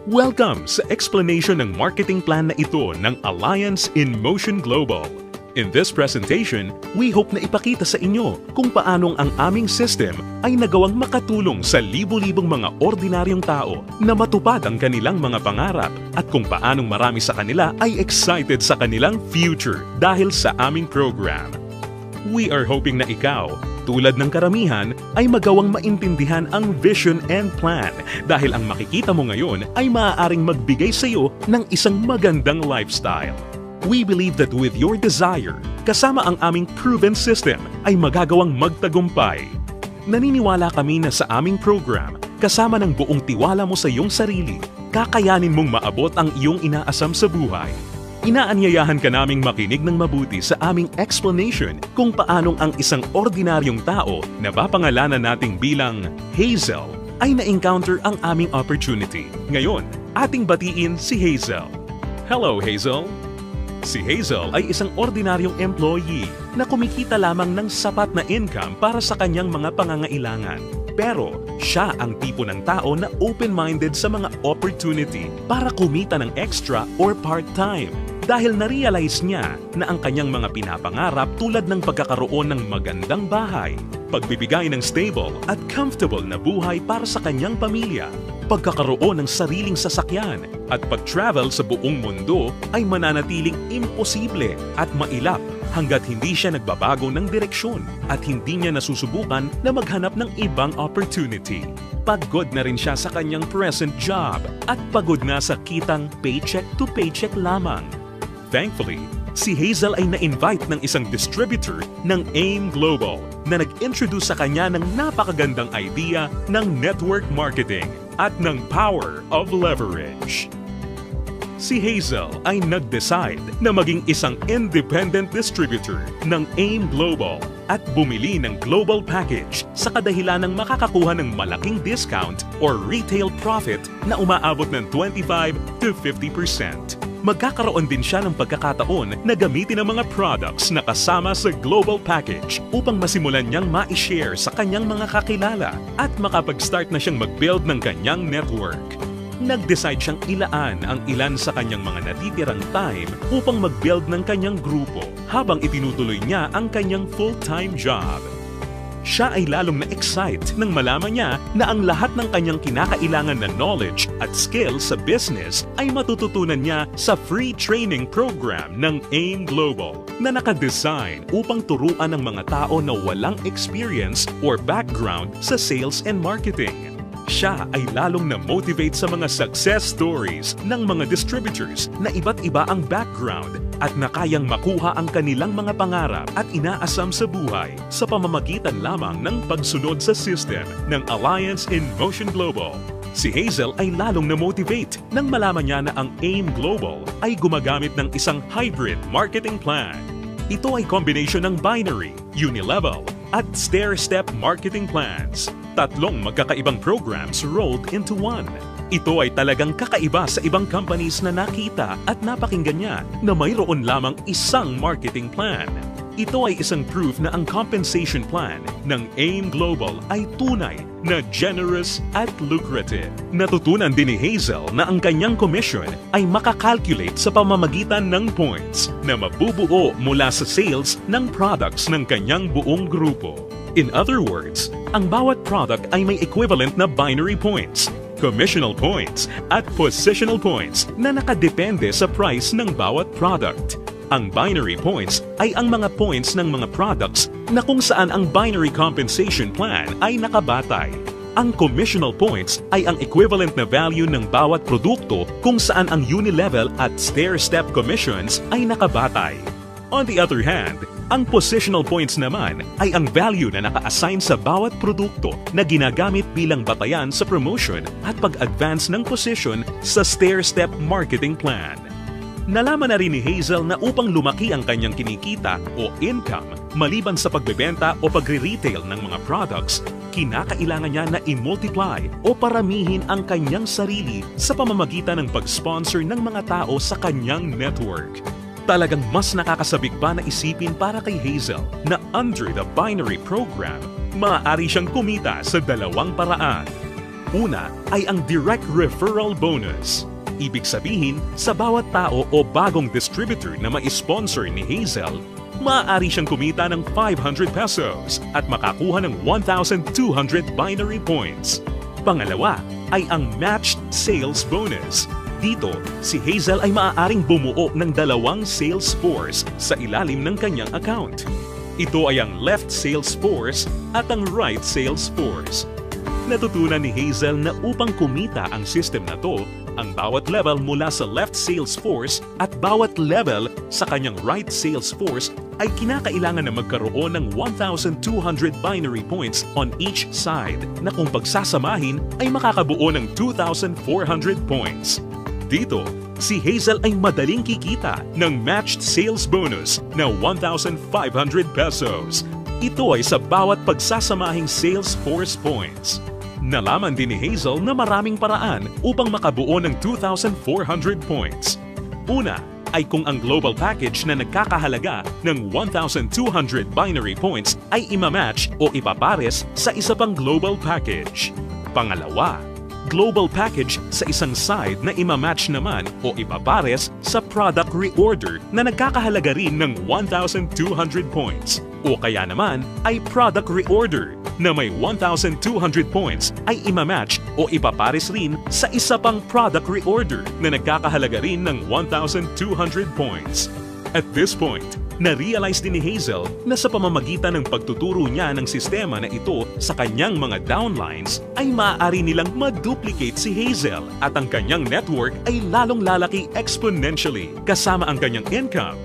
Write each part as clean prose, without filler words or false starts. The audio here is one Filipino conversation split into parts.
Welcome sa explanation ng marketing plan na ito ng Alliance in Motion Global. In this presentation, we hope na ipakita sa inyo kung paanong ang aming system ay nagawang makatulong sa libu-libong mga ordinaryong tao na matupad ang kanilang mga pangarap at kung paanong marami sa kanila ay excited sa kanilang future dahil sa aming program. We are hoping na ikaw, tulad ng karamihan, ay magawang maintindihan ang vision and plan dahil ang makikita mo ngayon ay maaaring magbigay sa iyo ng isang magandang lifestyle. We believe that with your desire, kasama ang aming proven system ay magagawang magtagumpay. Naniniwala kami na sa aming program, kasama ng buong tiwala mo sa iyong sarili, kakayanin mong maabot ang iyong inaasam sa buhay. Inaanyayahan ka naming makinig ng mabuti sa aming explanation kung paanong ang isang ordinaryong tao na papangalanan nating bilang Hazel ay na-encounter ang aming opportunity. Ngayon, ating batiin si Hazel. Hello, Hazel! Si Hazel ay isang ordinaryong employee na kumikita lamang ng sapat na income para sa kanyang mga pangangailangan. Pero siya ang tipo ng tao na open-minded sa mga opportunity para kumita ng extra or part-time. Dahil na-realize niya na ang kanyang mga pinapangarap tulad ng pagkakaroon ng magandang bahay, pagbibigay ng stable at comfortable na buhay para sa kanyang pamilya, pagkakaroon ng sariling sasakyan at pag-travel sa buong mundo ay mananatiling imposible at mailap hanggat hindi siya nagbabago ng direksyon at hindi niya nasusubukan na maghanap ng ibang opportunity. Pagod na rin siya sa kanyang present job at pagod na sa kitang paycheck to paycheck lamang. Thankfully, si Hazel ay na-invite ng isang distributor ng AIM Global na nag-introduce sa kanya ng napakagandang idea ng network marketing at ng power of leverage. Si Hazel ay nag-decide na maging isang independent distributor ng AIM Global at bumili ng global package sa kadahilan ng makakakuha ng malaking discount or retail profit na umaabot ng 25 to 50%. Magkakaroon din siya ng pagkakataon na gamitin ang mga products na kasama sa global package upang masimulan niyang ma-share sa kanyang mga kakilala at makapag-start na siyang mag-build ng kanyang network. Nag-decide siyang ilaan ang ilan sa kanyang mga natitirang time upang mag-build ng kanyang grupo habang itinutuloy niya ang kanyang full-time job. Siya ay lalong na-excite nang malaman niya na ang lahat ng kanyang kinakailangan na knowledge at skills sa business ay matututunan niya sa free training program ng AIM Global na nakadesign upang turuan ng mga tao na walang experience or background sa sales and marketing. Siya ay lalong na-motivate sa mga success stories ng mga distributors na iba't iba ang background at na kayang makuha ang kanilang mga pangarap at inaasam sa buhay sa pamamagitan lamang ng pagsunod sa system ng Alliance in Motion Global. Si Hazel ay lalong na-motivate nang malaman niya na ang AIM Global ay gumagamit ng isang hybrid marketing plan. Ito ay combination ng binary, unilevel at stair-step marketing plans. Tatlong magkakaibang programs rolled into one. Ito ay talagang kakaiba sa ibang companies na nakita at napakinggan niya na mayroon lamang isang marketing plan. Ito ay isang proof na ang compensation plan ng AIM Global ay tunay na generous at lucrative. Natutunan din ni Hazel na ang kanyang commission ay makakalculate sa pamamagitan ng points na mabubuo mula sa sales ng products ng kanyang buong grupo. In other words, ang bawat product ay may equivalent na binary points, commissional points, at positional points na nakadepende sa price ng bawat product. Ang binary points ay ang mga points ng mga products na kung saan ang binary compensation plan ay nakabatay. Ang commissional points ay ang equivalent na value ng bawat produkto kung saan ang unilevel at stair-step commissions ay nakabatay. On the other hand, ang positional points naman ay ang value na naka-assign sa bawat produkto na ginagamit bilang batayan sa promotion at pag-advance ng position sa stair-step marketing plan. Nalaman na rin ni Hazel na upang lumaki ang kanyang kinikita o income maliban sa pagbebenta o pagre-retail ng mga products, kinakailangan niya na i-multiply o paramihin ang kanyang sarili sa pamamagitan ng pag-sponsor ng mga tao sa kanyang network. Talagang mas nakakasabik pa na isipin para kay Hazel na under the binary program, maaari siyang kumita sa dalawang paraan. Una ay ang direct referral bonus. Ibig sabihin, sa bawat tao o bagong distributor na ma-sponsor ni Hazel, maaari siyang kumita ng 500 pesos at makakuha ng 1,200 binary points. Pangalawa ay ang matched sales bonus. Dito, si Hazel ay maaaring bumuo ng 2 sales force sa ilalim ng kanyang account. Ito ay ang left sales force at ang right sales force. Natutunan ni Hazel na upang kumita ang system na to, ang bawat level mula sa left sales force at bawat level sa kanyang right sales force ay kinakailangan na magkaroon ng 1,200 binary points on each side na kung pagsasamahin ay makakabuo ng 2,400 points. Dito, si Hazel ay madaling kikita ng matched sales bonus na 1,500 pesos. Ito ay sa bawat pagsasamahing sales force points. Nalaman din ni Hazel na maraming paraan upang makabuo ng 2,400 points. Una ay kung ang global package na nagkakahalaga ng 1,200 binary points ay imamatch o ipapares sa isa pang global package. Pangalawa, global package sa isang side na imamatch naman o ipapares sa product reorder na nagkakahalaga rin ng 1,200 points. O kaya naman ay product reorder na may 1,200 points ay imamatch o ipapares rin sa isa pang product reorder na nagkakahalaga rin ng 1,200 points. At this point, na-realize din ni Hazel na sa pamamagitan ng pagtuturo niya ng sistema na ito sa kanyang mga downlines ay maaari nilang ma-duplicate si Hazel at ang kanyang network ay lalong lalaki exponentially kasama ang kanyang income.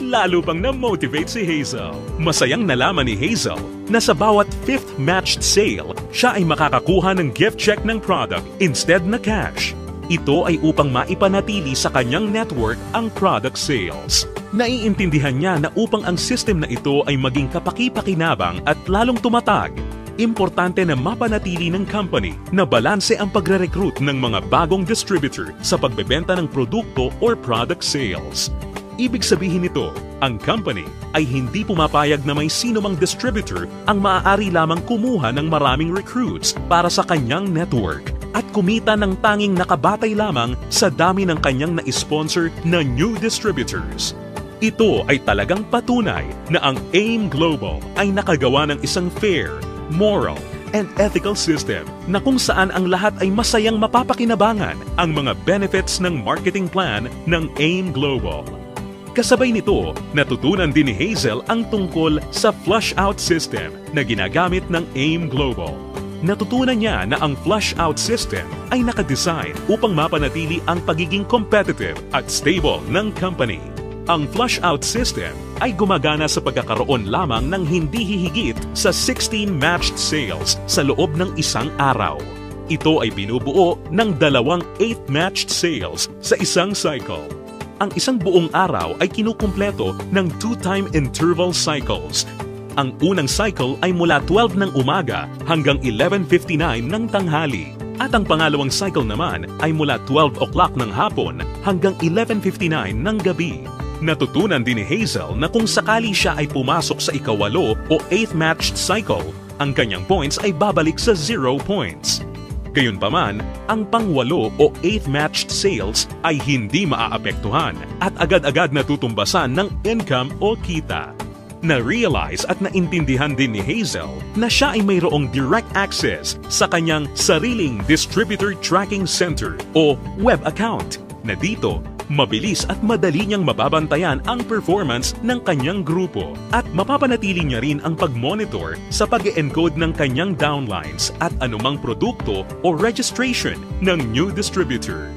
Lalo pang na-motivate si Hazel. Masayang nalaman ni Hazel na sa bawat 5th matched sale, siya ay makakakuha ng gift check ng product instead na cash. Ito ay upang maipanatili sa kanyang network ang product sales. Naiintindihan niya na upang ang system na ito ay maging kapaki-pakinabang at lalong tumatag, importante na mapanatili ng company na balanse ang pagre-recruit ng mga bagong distributor sa pagbebenta ng produkto or product sales. Ibig sabihin nito, ang company ay hindi pumapayag na may sino mang distributor ang maaari lamang kumuha ng maraming recruits para sa kanyang network at kumita ng tanging nakabatay lamang sa dami ng kanyang na-sponsor na new distributors. Ito ay talagang patunay na ang AIM Global ay nakagawa ng isang fair, moral, and ethical system na kung saan ang lahat ay masayang mapapakinabangan ang mga benefits ng marketing plan ng AIM Global. Kasabay nito, natutunan din ni Hazel ang tungkol sa flush-out system na ginagamit ng AIM Global. Natutunan niya na ang flush-out system ay nakadesign upang mapanatili ang pagiging competitive at stable ng company. Ang flush-out system ay gumagana sa pagkakaroon lamang ng hindi hihigit sa 16 matched sales sa loob ng isang araw. Ito ay binubuo ng 2 8 matched sales sa isang cycle. Ang isang buong araw ay kinukumpleto ng 2-time interval cycles. Ang unang cycle ay mula 12 ng umaga hanggang 11:59 ng tanghali. At ang pangalawang cycle naman ay mula 12 o'clock ng hapon hanggang 11:59 ng gabi. Natutunan din ni Hazel na kung sakali siya ay pumasok sa ikawalo o 8th matched cycle, ang kanyang points ay babalik sa 0 points. Gayunpaman, ang pang-8 o 8th matched sales ay hindi maaapektuhan at agad-agad natutumbasan ng income o kita. Na-realize at naintindihan din ni Hazel na siya ay mayroong direct access sa kanyang sariling Distributor Tracking Center o web account na dito mabilis at madali niyang mababantayan ang performance ng kanyang grupo at mapapanatili niya rin ang pag-monitor sa pag-encode ng kanyang downlines at anumang produkto o registration ng new distributor.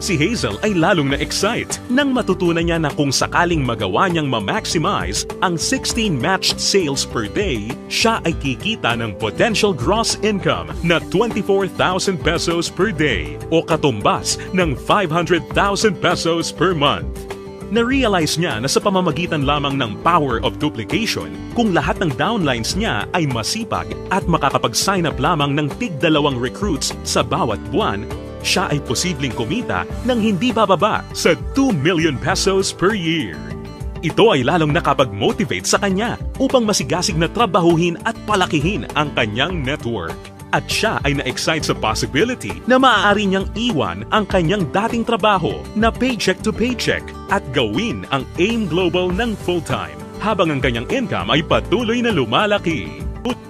Si Hazel ay lalong na-excite nang matutunan niya na kung sakaling magawa niyang ma-maximize ang 16 matched sales per day, siya ay kikita ng potential gross income na 24,000 pesos per day o katumbas ng 500,000 pesos per month. Na-realize niya na sa pamamagitan lamang ng power of duplication, kung lahat ng downlines niya ay masipag at makakapag-sign up lamang ng tig-2 recruits sa bawat buwan, siya ay posibleng kumita ng hindi bababa sa 2 million pesos per year. Ito ay lalong nakapag-motivate sa kanya upang masigasig na trabahuhin at palakihin ang kanyang network. At siya ay na-excite sa possibility na maaari niyang iwan ang kanyang dating trabaho na paycheck to paycheck at gawin ang AIM Global ng full-time habang ang kanyang income ay patuloy na lumalaki.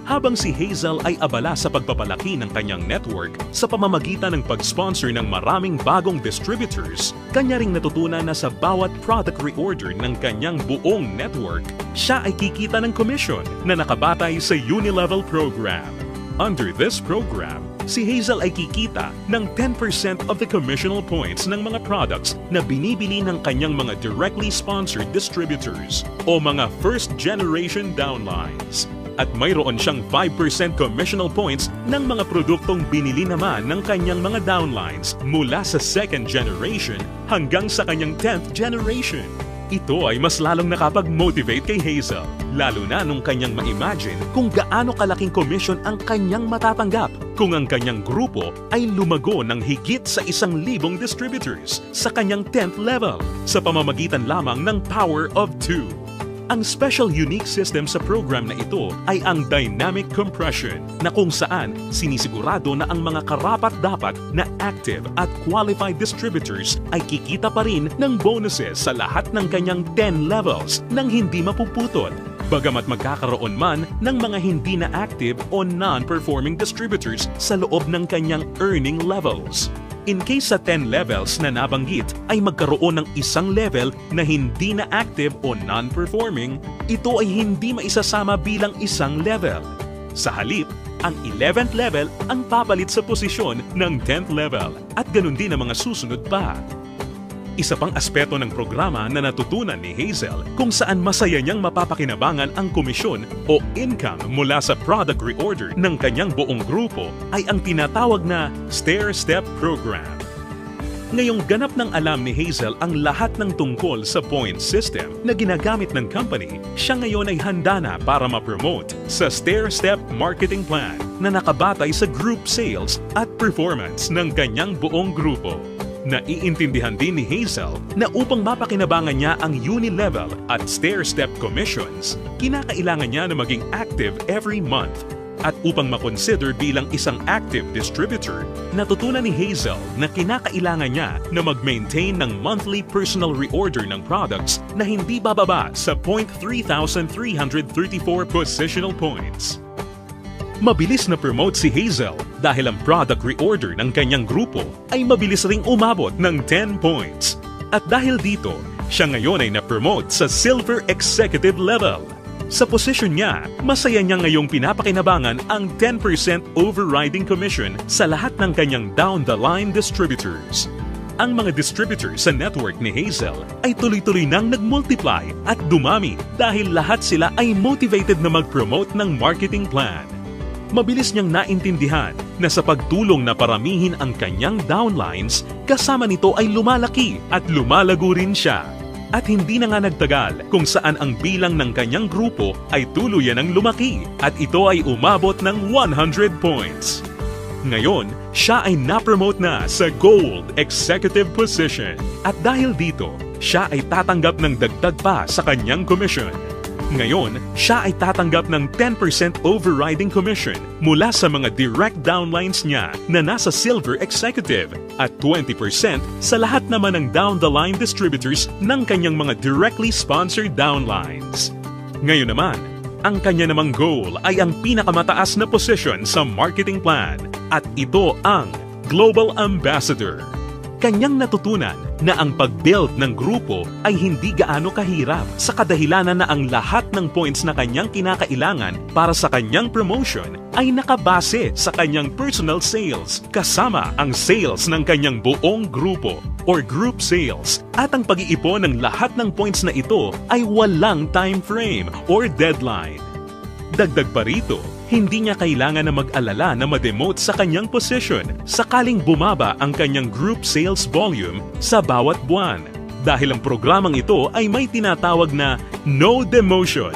Habang si Hazel ay abala sa pagpapalaki ng kanyang network sa pamamagitan ng pag-sponsor ng maraming bagong distributors, kanya ring natutunan na sa bawat product reorder ng kanyang buong network, siya ay kikita ng commission na nakabatay sa Unilevel program. Under this program, si Hazel ay kikita ng 10% of the commissional points ng mga products na binibili ng kanyang mga directly sponsored distributors o mga first-generation downlines. At mayroon siyang 5% commissional points ng mga produktong binili naman ng kanyang mga downlines mula sa second generation hanggang sa kanyang 10th generation. Ito ay mas lalong nakapag-motivate kay Hazel, lalo na nung kanyang ma-imagine kung gaano kalaking commission ang kanyang matatanggap kung ang kanyang grupo ay lumago ng higit sa 1,000 distributors sa kanyang 10th level sa pamamagitan lamang ng Power of 2. Ang special unique system sa program na ito ay ang dynamic compression na kung saan sinisigurado na ang mga karapat-dapat na active at qualified distributors ay kikita pa rin ng bonuses sa lahat ng kanyang 10 levels nang hindi mapuputol, bagamat magkakaroon man ng mga hindi na active o non-performing distributors sa loob ng kanyang earning levels. In case sa 10 levels na nabanggit ay magkaroon ng isang level na hindi na active o non-performing, ito ay hindi maisasama bilang isang level. Sa halip, ang 11th level ang papalit sa posisyon ng 10th level at ganun din ang mga susunod pa. Isa pang aspeto ng programa na natutunan ni Hazel kung saan masaya niyang mapapakinabangan ang komisyon o income mula sa product reorder ng kanyang buong grupo ay ang tinatawag na stair-step program. Ngayong ganap ng alam ni Hazel ang lahat ng tungkol sa point system na ginagamit ng company, siya ngayon ay handa na para ma-promote sa stair-step marketing plan na nakabatay sa group sales at performance ng kanyang buong grupo. Naiintindihan din ni Hazel na upang mapakinabangan niya ang Unilevel at stair-step commissions, kinakailangan niya na maging active every month. At upang makonsider bilang isang active distributor, natutunan ni Hazel na kinakailangan niya na mag-maintain ng monthly personal reorder ng products na hindi bababa sa 3,334 positional points. Mabilis na promote si Hazel dahil ang product reorder ng kanyang grupo ay mabilis ring umabot ng 10 points. At dahil dito, siya ngayon ay na-promote sa Silver Executive level. Sa posisyon niya, masaya niya ngayong pinapakinabangan ang 10% overriding commission sa lahat ng kanyang down-the-line distributors. Ang mga distributors sa network ni Hazel ay tuloy-tuloy nang nag-multiply at dumami dahil lahat sila ay motivated na mag-promote ng marketing plan. Mabilis niyang naintindihan na sa pagtulong na paramihin ang kanyang downlines, kasama nito ay lumalaki at lumalago rin siya. At hindi na nga nagtagal kung saan ang bilang ng kanyang grupo ay tuluyan ang lumaki at ito ay umabot ng 100 points. Ngayon, siya ay na-promote na sa Gold Executive position at dahil dito, siya ay tatanggap ng dagdag pa sa kanyang commission. Ngayon, siya ay tatanggap ng 10% overriding commission mula sa mga direct downlines niya na nasa Silver Executive at 20% sa lahat naman ng down-the-line distributors ng kanyang mga directly sponsored downlines. Ngayon naman, ang kanya namang goal ay ang pinakamataas na position sa marketing plan at ito ang Global Ambassador. Kanyang natutunan na ang pag-build ng grupo ay hindi gaano kahirap sa kadahilanan na ang lahat ng points na kanyang kinakailangan para sa kanyang promotion ay nakabase sa kanyang personal sales kasama ang sales ng kanyang buong grupo or group sales at ang pag-iipon ng lahat ng points na ito ay walang time frame or deadline. Dagdag pa rito, hindi niya kailangan na mag-alala na ma-demote sa kanyang position sakaling bumaba ang kanyang group sales volume sa bawat buwan dahil ang programang ito ay may tinatawag na no demotion.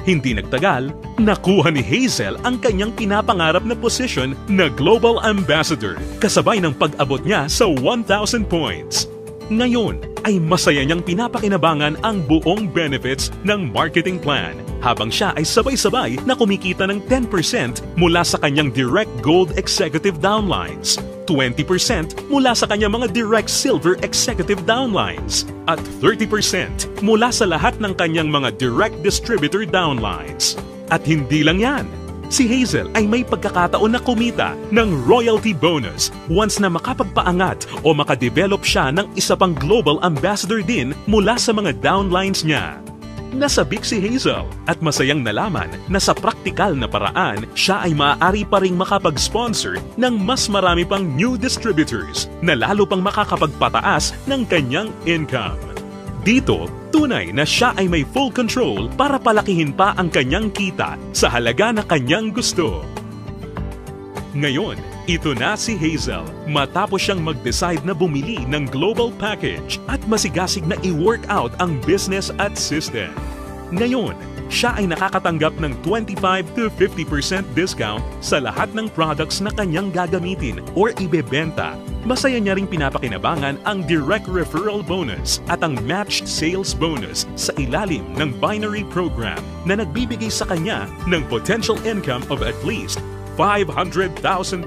Hindi nagtagal, nakuha ni Hazel ang kanyang pinapangarap na position na Global Ambassador kasabay ng pag-abot niya sa 1,000 points. Ngayon ay masaya niyang pinapakinabangan ang buong benefits ng marketing plan habang siya ay sabay-sabay na kumikita ng 10% mula sa kanyang direct gold executive downlines, 20% mula sa kanyang mga direct silver executive downlines, at 30% mula sa lahat ng kanyang mga direct distributor downlines. At hindi lang yan, si Hazel ay may pagkakataon na kumita ng royalty bonus once na makapagpaangat o makadevelop siya ng isa pang global ambassador din mula sa mga downlines niya. Nasabik si Hazel at masayang nalaman na sa praktikal na paraan siya ay maaari pa ring makapag-sponsor ng mas marami pang new distributors na lalo pang makakapagpataas ng kanyang income. Dito, tunay na siya ay may full control para palakihin pa ang kanyang kita sa halaga na kanyang gusto. Ngayon, ito na si Hazel matapos siyang mag-decide na bumili ng global package at masigasig na i-work out ang business at system. Ngayon, siya ay nakakatanggap ng 25 to 50% discount sa lahat ng products na kanyang gagamitin or ibebenta. Masaya niya ring pinapakinabangan ang direct referral bonus at ang matched sales bonus sa ilalim ng binary program na nagbibigay sa kanya ng potential income of at least 500,000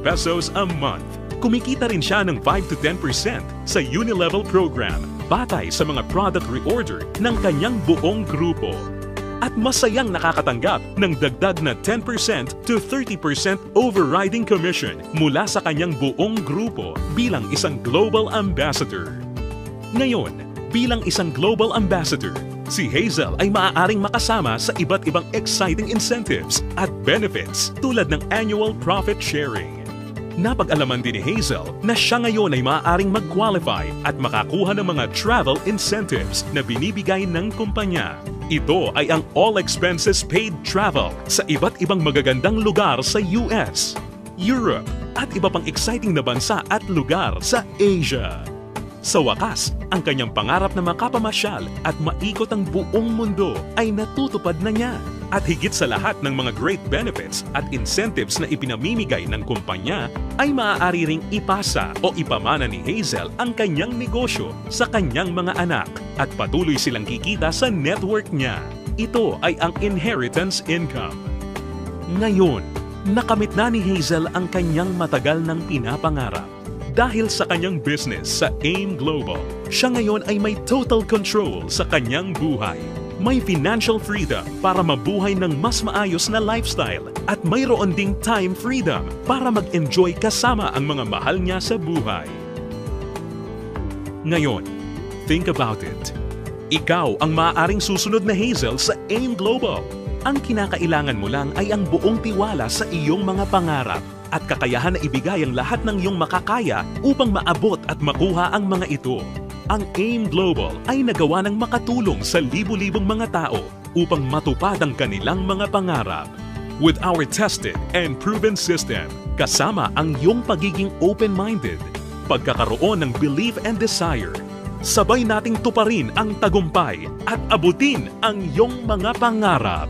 pesos a month. Kumikita rin siya ng 5 to 10% sa Unilevel program batay sa mga product reorder ng kanyang buong grupo. At masayang nakakatanggap ng dagdag na 10% to 30% overriding commission mula sa kanyang buong grupo bilang isang global ambassador. Ngayon, bilang isang global ambassador, si Hazel ay maaaring makasama sa iba't ibang exciting incentives at benefits tulad ng annual profit sharing. Napag-alaman din ni Hazel na siya ngayon ay maaaring mag-qualify at makakuha ng mga travel incentives na binibigay ng kumpanya. Ito ay ang all expenses paid travel sa iba't ibang magagandang lugar sa US, Europe, at iba pang exciting na bansa at lugar sa Asia. Sa wakas, ang kanyang pangarap na makapamasyal at maikot ang buong mundo ay natutupad na niya. At higit sa lahat ng mga great benefits at incentives na ipinamimigay ng kumpanya, ay maaari ring ipasa o ipamana ni Hazel ang kanyang negosyo sa kanyang mga anak at patuloy silang kikita sa network niya. Ito ay ang inheritance income. Ngayon, nakamit na ni Hazel ang kanyang matagal ng pinapangarap. Dahil sa kanyang business sa AIM Global, siya ngayon ay may total control sa kanyang buhay. May financial freedom para mabuhay ng mas maayos na lifestyle at mayroon ding time freedom para mag-enjoy kasama ang mga mahal niya sa buhay. Ngayon, think about it. Ikaw ang maaaring susunod na Hazel sa AIM Global. Ang kinakailangan mo lang ay ang buong tiwala sa iyong mga pangarap at kakayahan na ibigay ang lahat ng iyong makakaya upang maabot at makuha ang mga ito. Ang AIM Global ay nagawa ng makatulong sa libu-libong mga tao upang matupad ang kanilang mga pangarap. With our tested and proven system, kasama ang iyong pagiging open-minded, pagkakaroon ng belief and desire, sabay nating tuparin ang tagumpay at abutin ang iyong mga pangarap.